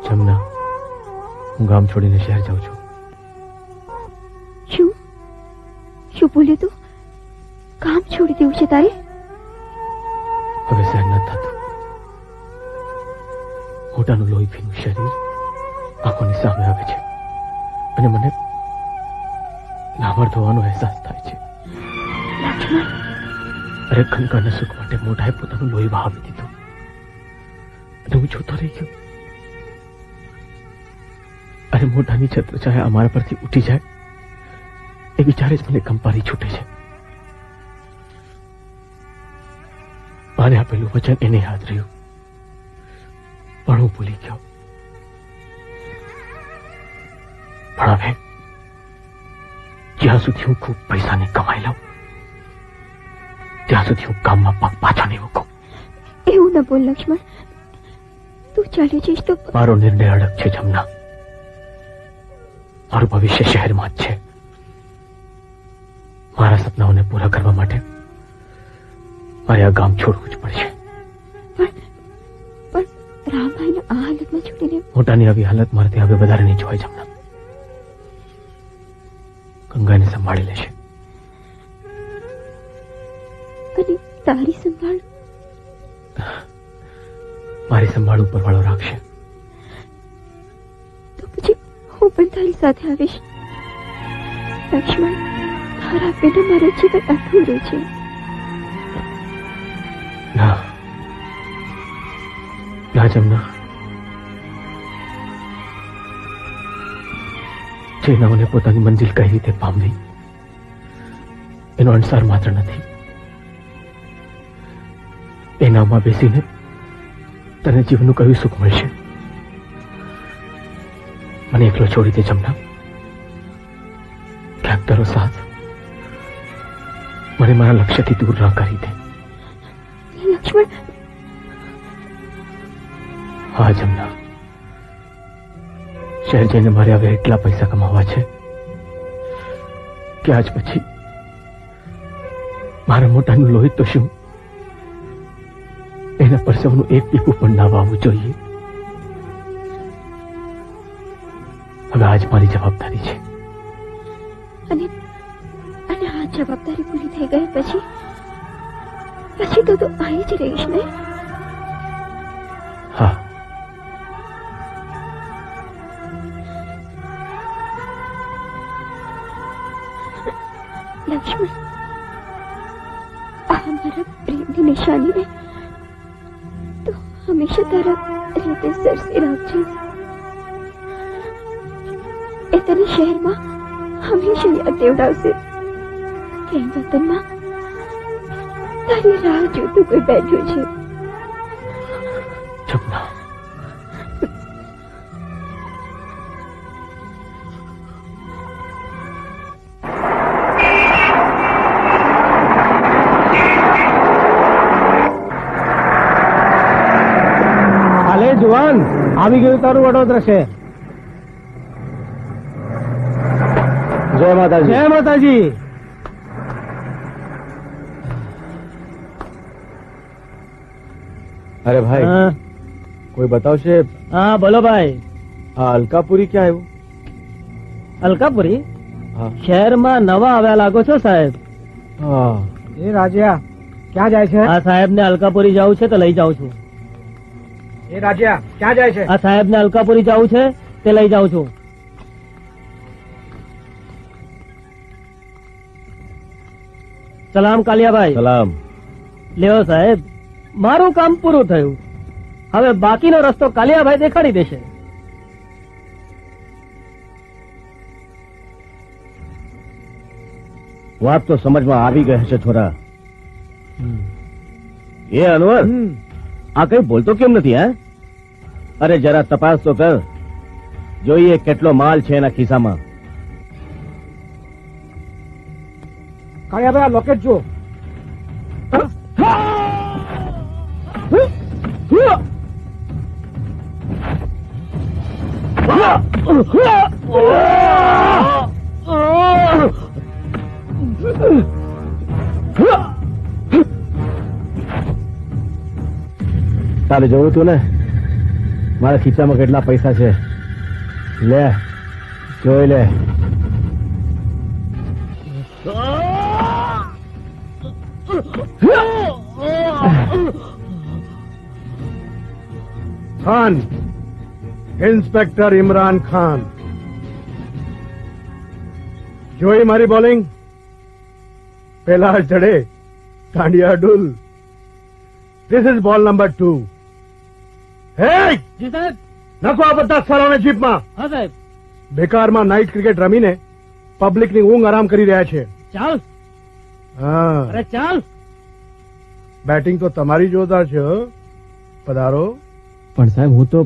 જમના, હું ગામ છોડીને શહેર જાઉં છું. શું શું બોલ્યો તું? કામ છોડી દેવું છે તારે? હવે સહન ન થતું. મોટાનું લોહી ભીનું શરીર આંખોની સામે આવે છે અને મને નામર ધોવાનો અહેસાસ થાય છે. લક્ષ્મણ, અરે ખનકાના સુખ માટે મોટાએ પોતાનું લોહી વહાવી દીધું અને હું જોતો રહી ગયો. અરે મોટાની છત્રછાયા અમારા પરથી ઉઠી જાય એ વિચારે જ મને કંપારી છૂટે છે. મારે આપેલું વચન એને યાદ રહ્યું, પણ હું ભૂલી ગયો. પણ હવે જ્યાં સુધી હું ખૂબ પૈસાની કમાઈ લઉં ત્યાં સુધી હું કામમાં પગ પાછો નહીં મૂકું. એવું ન બોલ લક્ષ્મણ, તું ચાલી જઈશ તો. મારો નિર્ણય અડગ છે જમના. મારું ભવિષ્ય શહેરમાં જ છે. મારા સપનાઓને પૂરા કરવા માટે મારે આ ગામ છોડવું જ પડશે. પણ રામભાઈને આ હાલતમાં છોડીને? મોટાની આવી હાલત મારાથી હવે વધારે નહીં જોવાય જમના. ગંગાને સંભાળી લેશે. અને તારી સંભાળ? મારી સંભાળ ઉપરવાળો રાખશે. તો પછી હું પણ તારી સાથે આવીશ. લક્ષ્મણ, તારા પેટે મારું જીવન અધૂરું છે. ના ના જમના, જે નાઓને પોતાની મંજિલ કઈ રીતે પામવી એનો અણસાર માત્ર નથી. એ નાવમાં બેસીને તને જીવનનું કયું સુખ મળશે? મને એકલો છોડી દે જમના. ક્યાંક તારો સાથ મને મારા લક્ષ્યથી દૂર ના કરી દે. લક્ષ્મણ. હા જમના, શહેર જઈને મારે હવે એટલા પૈસા કમાવા છે કે આજ પછી મારા મોટાનું લોહી તો શું, એના પરસેવાનું એક ટીપું પણ ના વાવવું જોઈએ. હવે આજ મારી જવાબદારી છે. અને આ જવાબદારી પૂરી થઈ ગઈ પછી તો તું અહીં જ રહીશ ને? હા. લક્ષ્મણ, આ મારા પ્રેમની નિશાની ને તો હંમેશા તારા રીતે સરસી રાખજે. એ તને શહેરમાં હંમેશા યાદ દેવડાવશે કે વતનમાં તારી રાહ જોતું કોઈ બેઠું છે. જમના, જુવાન આવી ગયું તારું વડોદરા શહેર. જય માતાજી. જય માતાજી. અરે ભાઈ, કોઈ બતાવશે? હા બોલો ભાઈ. આ અલકાપુરી ક્યાં આવ્યું? અલકાપુરી હા. શહેરમાં નવા આવ્યા લાગો છો સાહેબ. હા. એ રાજ્યા ક્યાં જાય છે? આ સાહેબ ને અલકાપુરી જવું છે તો લઈ જાઉં છું. એ રાજ્યા ક્યાં જાય છે? આ સાહેબ ને અલકાપુરી જવું છે તે લઈ જાઉં છું. સલામ કાલિયાભાઈ. સલામ. લ્યો સાહેબ, મારું કામ પૂરું થયું. હવે બાકીનો રસ્તો કાલિયાભાઈ દેખાડી દેશે. વાત તો સમજમાં આવી ગઈ હશે છોરા. એ અનવર, આ કઈ બોલતો કેમ નથી? હે, અરે જરા તપાસ તો કર, જોઈએ કેટલો માલ છે એના ખિસ્સામાં. કાલિયાભાઈ આ લોકેટ જો. તારે જવું હતું ને, મારા ખીચામાં કેટલા પૈસા છે લે જોઈ લે. ખાન, ઇન્સ્પેક્ટર ઇમરાન ખાન, જોઈ મારી બોલિંગ? પેલા ચડે કાંડિયા ડુલ. This is ball number 2. હે જી સાહેબ. નાખો આ બધા સાલોને જીપમાં. હા સાહેબ. બેકારમાં નાઇટ ક્રિકેટ રમીને પબ્લિકની ઊંઘ આરામ કરી રહ્યા છે. ચાલ. હા, અરે ચાલ. બેટિંગ તો તમારી જોરદાર છે હો. પધારો. પણ સાહેબ હું તો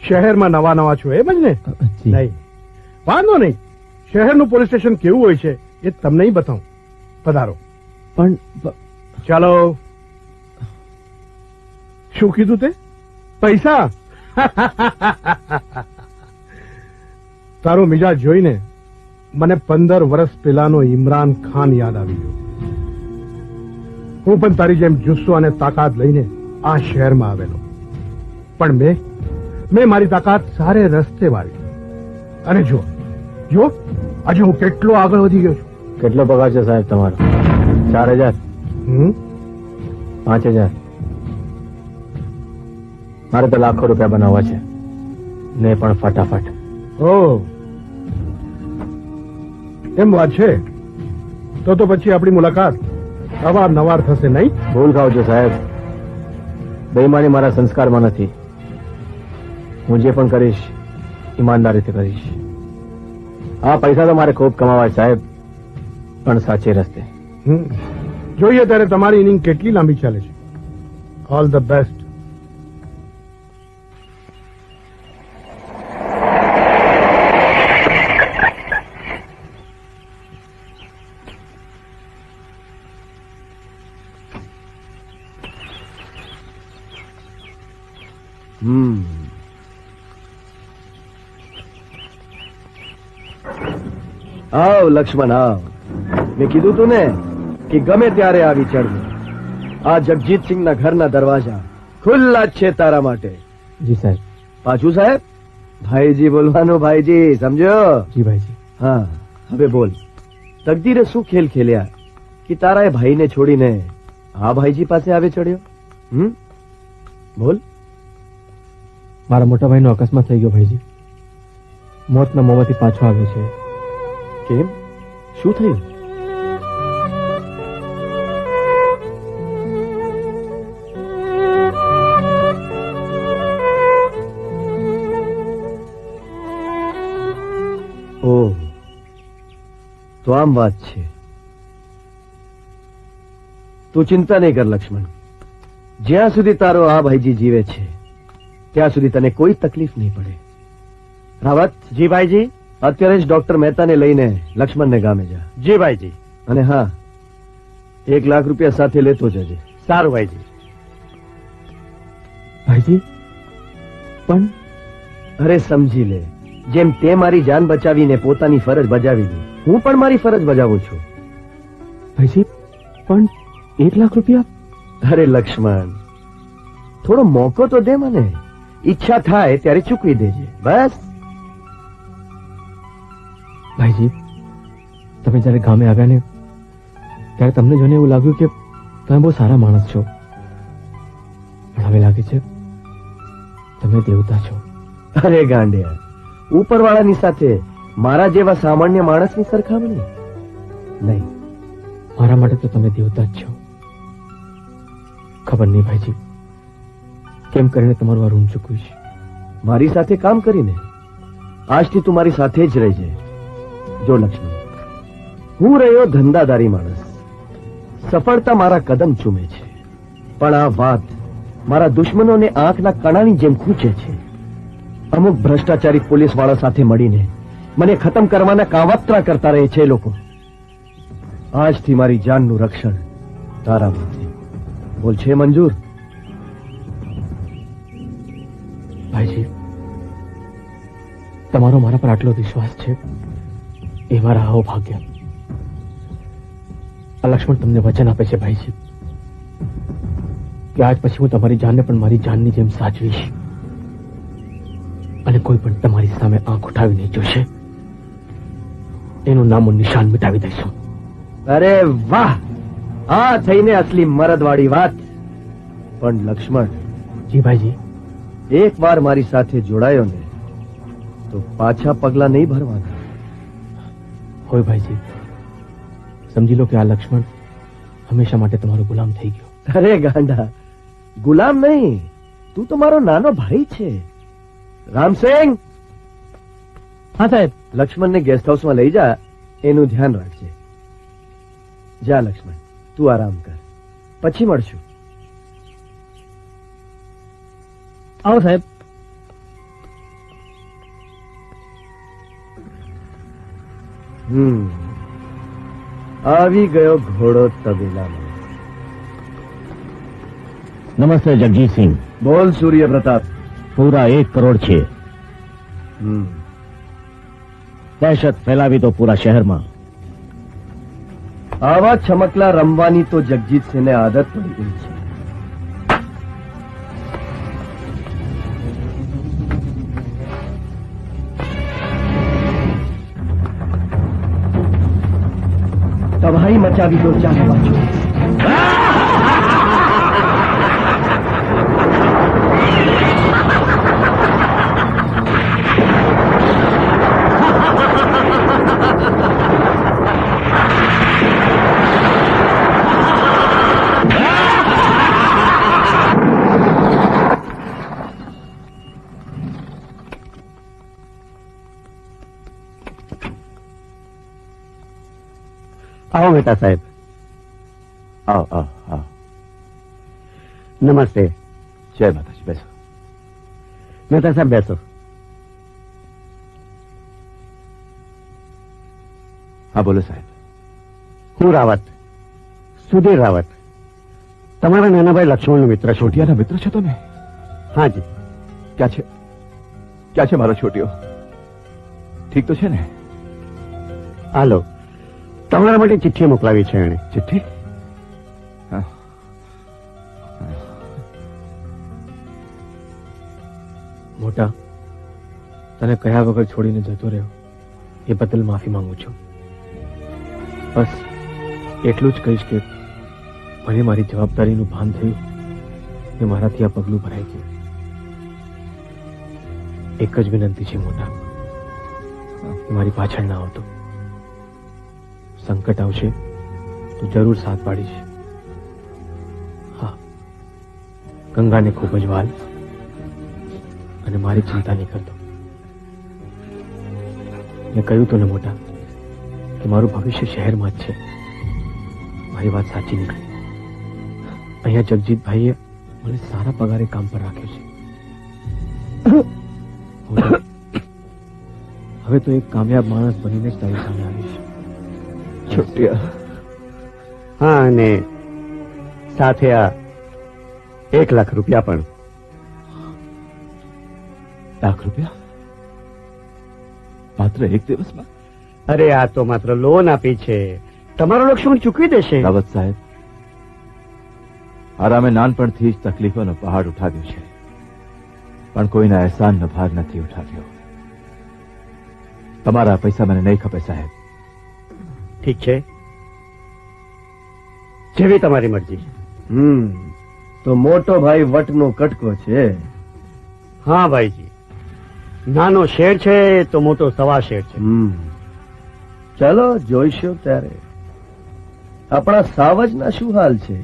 શહેરમાં નવા નવા છો એમ જ ને? નહીં, વાંધો નહીં. શહેરનું પોલીસ સ્ટેશન કેવું હોય છે એ તમને બતાવું. પધારો. પણ ચાલો. શું કીધું તે? પૈસા? તારો મિજાજ જોઈને મને 15 વર્ષ પહેલાનો ઇમરાન ખાન યાદ આવી ગયો. હું પણ તારી જેમ જુસ્સો અને તાકાત લઈને આ શહેરમાં આવેલો, પણ મેં મારી તાકાત સારે રસ્તે વાળી. અને જો આજે હું કેટલો આગળ વધી ગયો છું. કેટલો પગાર છે સાહેબ તમારો? 4000? 5000? મારે તો લાખો રૂપિયા બનાવવા છે ને પણ ફટાફટ. ઓ એમ વાત છે તો પછી આપણી મુલાકાત અવારનવાર થશે નહીં? ભૂલ ખાવ છો સાહેબ. બેઈમાની મારા સંસ્કારમાં નથી. હું જે પણ કરીશ ઈમાનદારીથી કરીશ. આ પૈસા તો મારે ખૂબ કમાવા સાહેબ, પણ સાચે રસ્તે. જોઈએ ત્યારે તમારી ઇનિંગ કેટલી લાંબી ચાલે છે. All the best. આવ લક્ષ્મણ આવ. મેં કીધું તું ને કે ગમે ત્યારે આવી ચડવું. આ જગજીતસિંહના ઘરના દરવાજા ખુલ્લા જ છે તારા માટે. જી સાહેબ. પાછું સાહેબ? ભાઈજી બોલવાનું ભાઈજી, સમજો? જી ભાઈજી. હા, હવે બોલ. તકદીરે શું ખેલ ખેલ્યા કે તારા એ ભાઈને છોડીને આ ભાઈજી પાસે આવે ચડ્યો? બોલ. મારા મોટા ભાઈનો અકસ્માત થઈ ગયો ભાઈજી. મોતના મોંમાંથી પાછો આવ્યો છે. કેમ? શું થયું? ઓહ, તો આમ વાત છે. તું ચિંતા નહીં કર લક્ષ્મણ. જ્યાં સુધી તારો આ ભાઈજી જીવે છે ત્યાં સુધી તને કોઈ તકલીફ નહીં પડે. રાવત. જી ભાઈજી. અત્યારે જ ડોક્ટર મહેતાને લઈને લક્ષ્મણને ગામે જા. જી ભાઈજી. અને હા, 1 લાખ રૂપિયા સાથે લેતો જજે. સારું ભાઈજી. ભાઈજી પણ અરે સમજી લે, જેમ તે મારી જાન બચાવીને પોતાની ફરજ બજાવી દી, હું પણ મારી ફરજ બજાવું છું. ભાઈજી પણ 1 લાખ રૂપિયા? અરે લક્ષ્મણ, થોડો મોકો તો દે મને. ઈચ્છા થાય ત્યારે ચૂકવી દેજે, બસ. ભાઈજી, તમે જયારે ગામે આવ્યા ને ત્યારે તમને જોઈને એવું લાગ્યું કે તમે બહુ સારા માણસ છો, પણ હવે લાગે છે તમે દેવતા છો. અરે ગાંડિયા, ઉપરવાળાની સાથે મારા જેવા સામાન્ય માણસની સરખામણી નહીં. મારા માટે તો તમે દેવતા જ છો. ખબર નહીં ભાઈજી, કેમ કરીને તમારું આ ઋણ ચૂકવીશ. મારી સાથે કામ કરીને આજથી તું મારી સાથે જ રહેજે. જો લક્ષ્મણ, હું રહ્યો ધંધાદારી માણસ. સફળતા મારા કદમ ચૂમે છે, પણ આ વાત મારા દુશ્મનોને આંખના કણાની જેમ ખૂંચે છે. અમુક ભ્રષ્ટાચારી પોલીસ વાળા સાથે મળીને મને ખતમ કરવાના કાવતરા કરતા રહે છે લોકો. આજથી મારી જાનનું રક્ષણ તારામાંથી. બોલ, છે મંજૂર? ભાઈજી, તમારો મારા પર આટલો વિશ્વાસ છે એ મારા અહોભાગ્ય. આ લક્ષ્મણ તમને વચન આપે છે ભાઈજી કે આજ પછી હું તમારી જાનને પણ મારી જાનની જેમ સાચવીશ. અને કોઈ પણ તમારી સામે આંખ ઉઠાવીને જોશે એનું નામો નિશાન મિટાવી દઈશું. અરે વાહ, આ થઈને અસલી મરદવાળી વાત. પણ લક્ષ્મણ, જી ભાઈજી. એક વાર મારી સાથે જોડાયો ને તો પાછા પગલા નહીં ભરવાના. હોય ભાઈજી, સમજી લો કે આ લક્ષ્મણ હંમેશા માટે તમારો ગુલામ થઈ ગયો. અરે ગાંડા, ગુલામ નહીં, તું તો મારો નાનો ભાઈ છે. રામસિંગ, હા સાહેબ. લક્ષ્મણને ગેસ્ટ હાઉસમાં લઈ જા, એનું ધ્યાન રાખજે. જા લક્ષ્મણ, તું આરામ કર, પછી મળશું. આવો સાહેબ. આવી ગયો ઘોડો તબેલામાં. નમસ્તે જગજીત સિંહ. બોલ સૂર્ય પ્રતાપ. પૂરા 1 કરોડ છે. દહેશત ફેલાવી તો પૂરા શહેરમાં. આવા છમકલા રમવાની તો જગજીતસિંહને આદત પડી ગઈ છે. તબાહી મચાવી દો ચારે બાજુ. આવો મહેતા સાહેબ. આવો આવો આવો. નમસ્તે. જય માતાજી. બેસો મહેતા સાહેબ, બેસો. હા બોલો સાહેબ. હું રાવત, સુધીર રાવત, તમારા નાનાભાઈ લક્ષ્મણનો મિત્ર. છોટિયાના મિત્ર છો તમે? હાજી. ક્યાં છે મારો છોટિયો? ઠીક તો છે ને? હાલો, તમારા માટે ચિઠ્ઠી મોકલાવી છે એણે. ચિઠ્ઠી? મોટા, તને કયા વગર છોડીને જતો રહ્યો એ બદલ માફી માંગુ છું. બસ એટલું જ કહીશ કે મને મારી જવાબદારીનું ભાન થયું ને મારાથી આ પગલું ભરાઈ ગયું. એક જ વિનંતી છે મોટા, કે મારી પાછળ ના આવતો. સંકટ આવશે તો જરૂર સાથ પાડીશ. હા, ગંગાને ખૂબ જ વાલ અને મારી ચિંતા નહીં કરતો. મેં કહ્યું તો ને મોટા કે મારું ભવિષ્ય શહેરમાં જ છે. મારી વાત સાચી નીકળી. અહીંયા જગજીતભાઈએ મને સારા પગારે કામ પર રાખ્યો છે. મોટા, હવે તો એક કામયાબ માણસ બનીને જ તારી સામે આવીશ. છોટિયા. હા, અને સાથે આ 1 લાખ રૂપિયા પણ. લાખ રૂપિયા? માત્ર 1 દિવસમાં? અરે આ તો માત્ર લોન આપી છે. તમારો લક્ષ્મણ ચૂકવી દેશે. રાવત સાહેબ, આરામે નાનપણથી જ તકલીફોનો પહાડ ઉઠાવ્યો છે, પણ કોઈના અહેસાનનો ભાર નથી ઉઠાવ્યો. તમારા પૈસા મને નહીં ખપે સાહેબ. ઠીક છે, જેવી તમારી મરજી. તો મોટો ભાઈ વટનો કટકો છે. હા ભાઈજી, નાનો શેર છે તો મોટો સવા શેર છે. ચલો જોઈશું ત્યારે. આપણા સાવજના શું હાલ છે?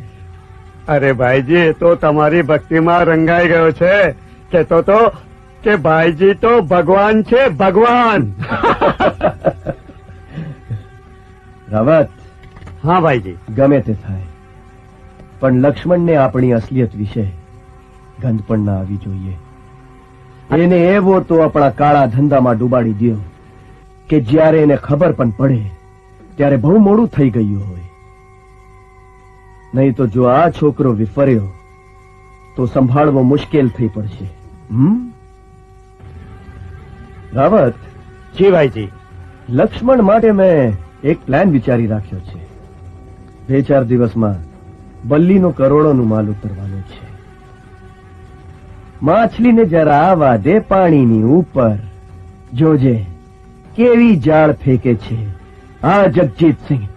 અરે ભાઈજી, એ તો તમારી ભક્તિમાં રંગાઈ ગયો છે. કહેતો તો કે ભાઈજી તો ભગવાન છે, ભગવાન. રાવત. હા ભાઈજી. ગમે તે થાય, પણ લક્ષ્મણને આપણી અસલિયત વિશે ગંધ પણ ના આવી જોઈએ. એને એવો તો આપણા કાળા ધંધામાં ડૂબાડી દ્યો કે જ્યારે એને ખબર પણ પડે ત્યારે બહુ મોડું થઈ ગયું હોય. નહીં તો જો આ છોકરો વિફર્યો તો સંભાળવો મુશ્કેલ થઈ પડશે. રાવત. જી ભાઈજી. લક્ષ્મણ માટે મેં એક પ્લાન વિચારી રાખ્યો છે. 2-4 દિવસમાં બલ્લીનો કરોડોનું માલ ઉતરવાનું છે. માછલીને જરા આવવા દે પાણીની ઉપર. જોજે કેવી જાળ ફેંકે છે આ જગજીતસિંહ.